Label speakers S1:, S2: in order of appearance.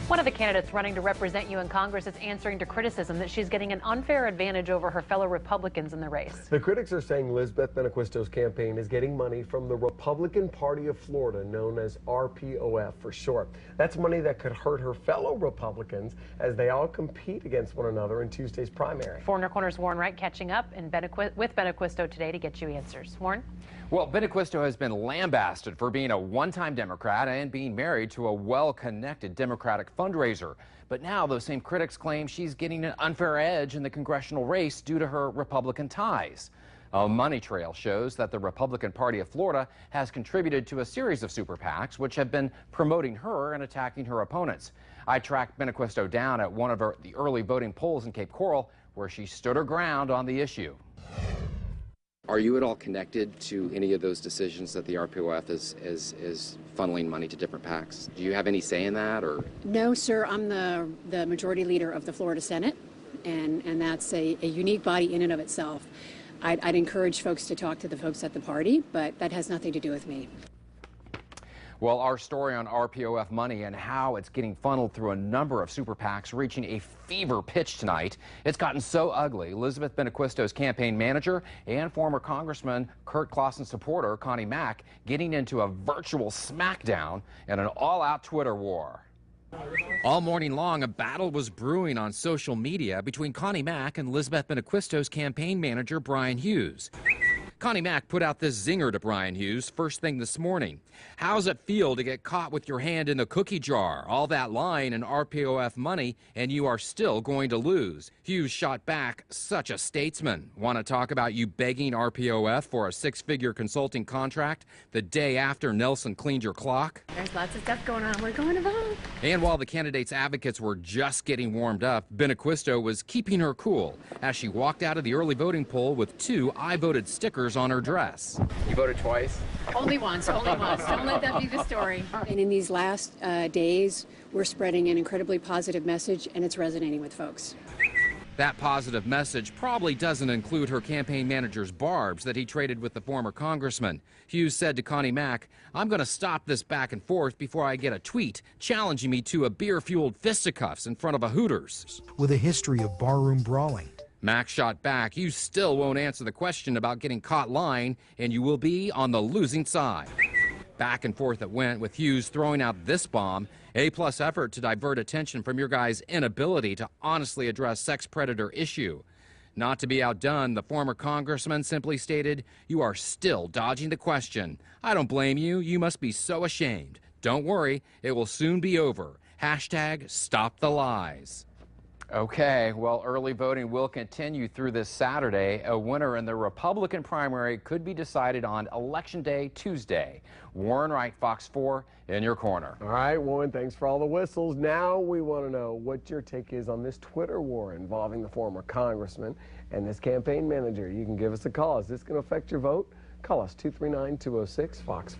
S1: One of the candidates running to represent you in Congress is answering to criticism that she's getting an unfair advantage over her fellow Republicans in the race.
S2: The critics are saying Lizbeth Benequisto's campaign is getting money from the Republican Party of Florida, known as RPOF for short. That's money that could hurt her fellow Republicans as they all compete against one another in Tuesday's primary.
S1: Four Corner's Warren Wright catching up with Benequisto today to get you answers. Warren?
S3: Well, Benequisto has been lambasted for being a one-time Democrat and being married to a well-connected Democratic fundraiser. But now those same critics claim she's getting an unfair edge in the congressional race due to her Republican ties. A money trail shows that the Republican Party of Florida has contributed to a series of super PACs which have been promoting her and attacking her opponents. I tracked Benequisto down at one of the early voting polls in Cape Coral, where she stood her ground on the issue.
S4: Are you at all connected to any of those decisions that the RPOF is funneling money to different PACs? Do you have any say in that, or?
S5: No, sir. I'm the majority leader of the Florida Senate, and that's a unique body in and of itself. I'd encourage folks to talk to the folks at the party, but that has nothing to do with me.
S3: Well, our story on RPOF money and how it's getting funneled through a number of super PACs reaching a fever pitch tonight. It's gotten so ugly. Elizabeth Benequisto's campaign manager and former Congressman Kurt Clausen's supporter, Connie Mack, getting into a virtual smackdown and an all-out Twitter war. All morning long, a battle was brewing on social media between Connie Mack and Elizabeth Benequisto's campaign manager, Brian Hughes. Connie Mack put out this zinger to Brian Hughes first thing this morning. How's it feel to get caught with your hand in the cookie jar? All that lying and RPOF money, and you are still going to lose. Hughes shot back, such a statesman. Want to talk about you begging RPOF for a six-figure consulting contract the day after Nelson cleaned your clock?
S5: There's lots of stuff going on. We're going to vote.
S3: And while the candidates' advocates were just getting warmed up, Benequisto was keeping her cool as she walked out of the early voting poll with two I voted stickers on her dress.
S4: You voted twice?
S5: Only once, only once. Don't let that be the story. And in these last days, we're spreading an incredibly positive message, and it's resonating with folks.
S3: That positive message probably doesn't include her campaign manager's barbs that he traded with the former congressman. Hughes said to Connie Mack, "I'm going to stop this back and forth before I get a tweet challenging me to a beer-fueled fisticuffs in front of a Hooters."
S6: With a history of barroom brawling.
S3: Mack shot back, "You still won't answer the question about getting caught lying, and you will be on the losing side." Back and forth it went, with Hughes throwing out this bomb: A-plus effort to divert attention from your guy's inability to honestly address sex predator issue. Not to be outdone, the former congressman simply stated, "You are still dodging the question. I don't blame you. You must be so ashamed. Don't worry, it will soon be over. Hashtag stop the lies." Okay, well, early voting will continue through this Saturday. A winner in the Republican primary could be decided on Election Day, Tuesday. Warren Wright, Fox 4, in your corner.
S2: All right, Warren, thanks for all the whistles. Now we want to know what your take is on this Twitter war involving the former congressman and this campaign manager. You can give us a call. Is this going to affect your vote? Call us 239-206-FOX4.